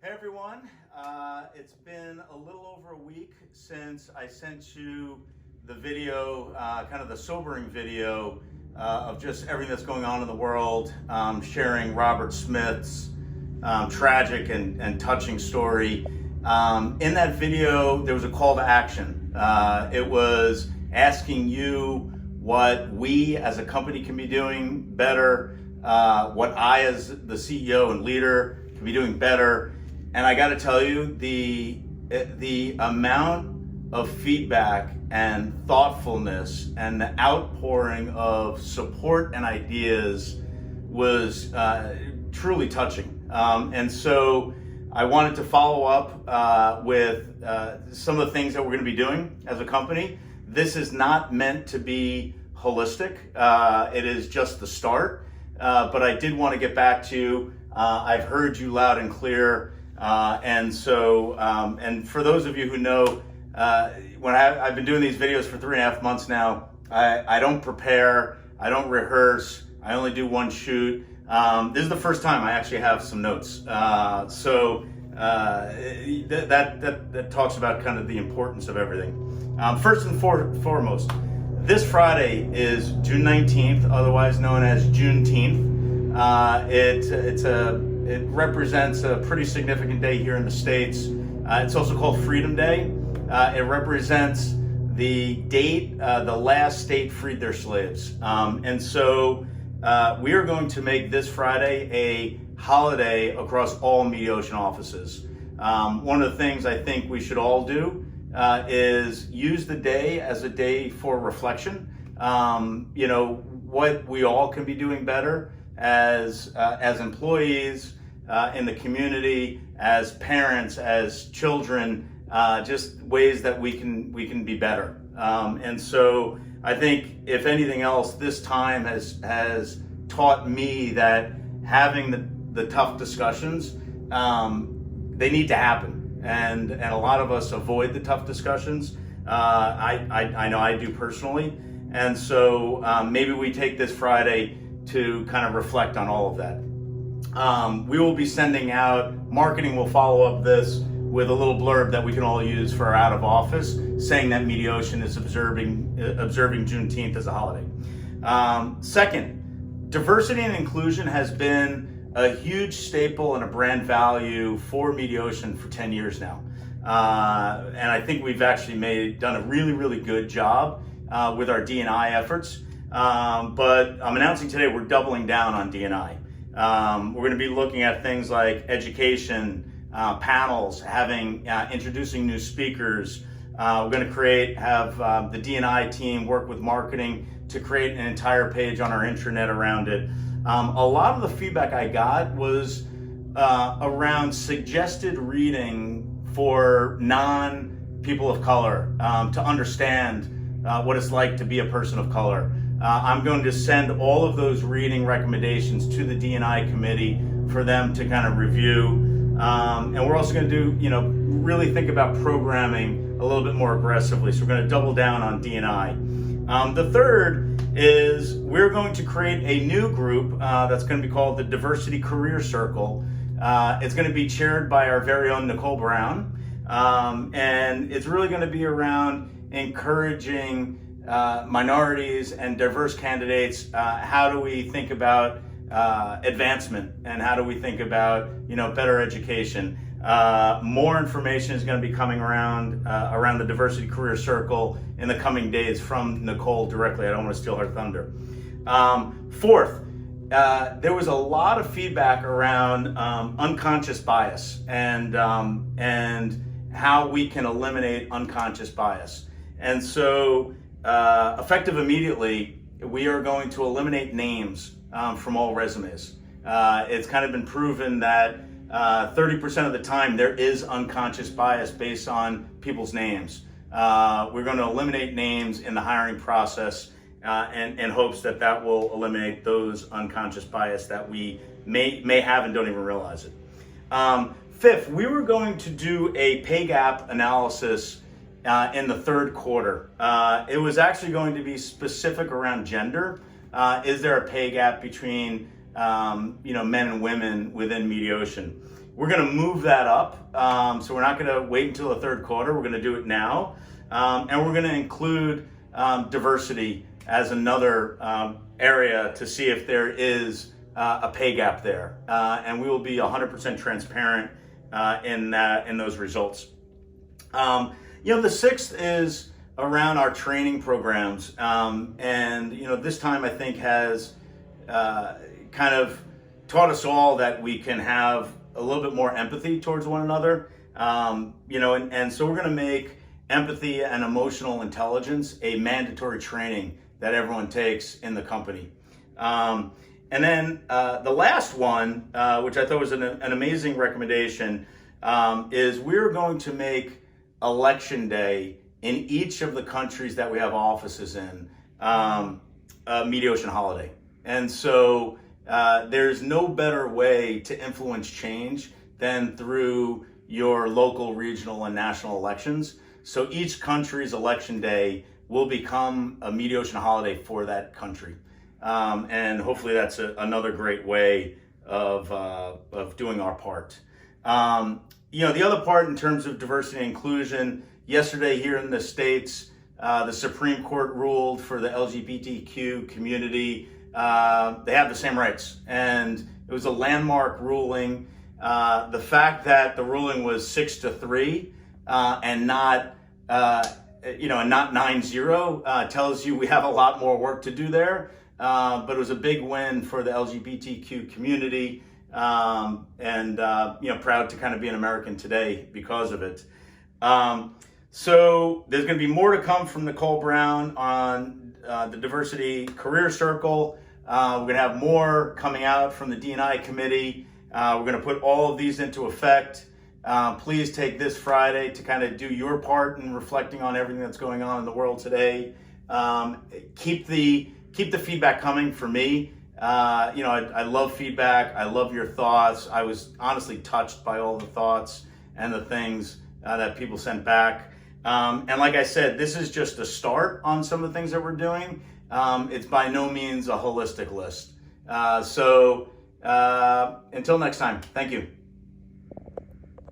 Hey everyone, it's been a little over a week since I sent you the video, kind of the sobering video of just everything that's going on in the world, sharing Robert Smith's tragic and touching story. In that video, there was a call to action. It was asking you what we as a company can be doing better, what I as the CEO and leader can be doing better. And I got to tell you, the amount of feedback and thoughtfulness and the outpouring of support and ideas was truly touching. And so I wanted to follow up with some of the things that we're going to be doing as a company. This is not meant to be holistic. It is just the start. But I did want to get back to you. I've heard you loud and clear. And for those of you who know, when I've been doing these videos for 3.5 months now, I don't prepare, I don't rehearse, I only do one shoot. This is the first time I actually have some notes. That talks about kind of the importance of everything. First and foremost, this Friday is June 19th, otherwise known as Juneteenth. It represents a pretty significant day here in the States. It's also called Freedom Day. It represents the date the last state freed their slaves. And so we are going to make this Friday a holiday across all Mediation offices. One of the things I think we should all do is use the day as a day for reflection. What we all can be doing better as employees, in the community, as parents, as children, just ways that we can be better. And so I think, if anything else, this time has taught me that having the tough discussions, they need to happen. And a lot of us avoid the tough discussions. I know I do personally. And so maybe we take this Friday to kind of reflect on all of that. We will be sending out, marketing will follow up this with a little blurb that we can all use for our out of office, saying that Mediation is observing Juneteenth as a holiday. Second, diversity and inclusion has been a huge staple and a brand value for Mediation for 10 years now. And I think we've actually done a really, really good job with our D&I efforts. But I'm announcing today we're doubling down on D&I. We're going to be looking at things like education, panels, introducing new speakers. We're going to have the D&I team work with marketing to create an entire page on our intranet around it. A lot of the feedback I got was around suggested reading for non-people of color to understand what it's like to be a person of color. I'm going to send all of those reading recommendations to the D&I committee for them to kind of review. And we're also going to do, really think about programming a little bit more aggressively. So we're going to double down on D&I. The third is we're going to create a new group that's going to be called the Diversity Career Circle. It's going to be chaired by our very own Nicole Brown. And it's really going to be around encouraging minorities and diverse candidates. How do we think about advancement, and how do we think about better education? More information is going to be coming around the Diversity Career Circle in the coming days from Nicole directly. I don't want to steal her thunder. Fourth, there was a lot of feedback around unconscious bias and how we can eliminate unconscious bias. And so effective immediately, we are going to eliminate names from all resumes. It's kind of been proven that 30% of the time there is unconscious bias based on people's names. We're going to eliminate names in the hiring process in hopes that will eliminate those unconscious bias that we may have and don't even realize it. Fifth, we were going to do a pay gap analysis in the third quarter. It was actually going to be specific around gender. Is there a pay gap between men and women within Mediation? we're going to move that up. So we're not going to wait until the third quarter. We're going to do it now. And we're going to include diversity as another area to see if there is a pay gap there. And we will be 100% transparent in those results. The sixth is around our training programs. And this time I think has kind of taught us all that we can have a little bit more empathy towards one another. And so we're going to make empathy and emotional intelligence a mandatory training that everyone takes in the company. And then the last one, which I thought was an amazing recommendation, is we're going to make Election Day in each of the countries that we have offices in a mediation holiday. And so there's no better way to influence change than through your local, regional, and national elections. So each country's election day will become a mediation holiday for that country. And hopefully that's another great way of doing our part. The other part in terms of diversity and inclusion, yesterday here in the States, the Supreme Court ruled for the LGBTQ community, they have the same rights. And it was a landmark ruling. The fact that the ruling was 6-3 and not 9-0 tells you we have a lot more work to do there. But it was a big win for the LGBTQ community, and proud to kind of be an American today because of it. So there's going to be more to come from Nicole Brown on the Diversity Career Circle. We're going to have more coming out from the D&I committee. We're going to put all of these into effect. Please take this Friday to kind of do your part in reflecting on everything that's going on in the world today. Keep the feedback coming for me. I love feedback. I love your thoughts. I was honestly touched by all the thoughts and the things that people sent back. And like I said, this is just a start on some of the things that we're doing. It's by no means a holistic list. So until next time, thank you.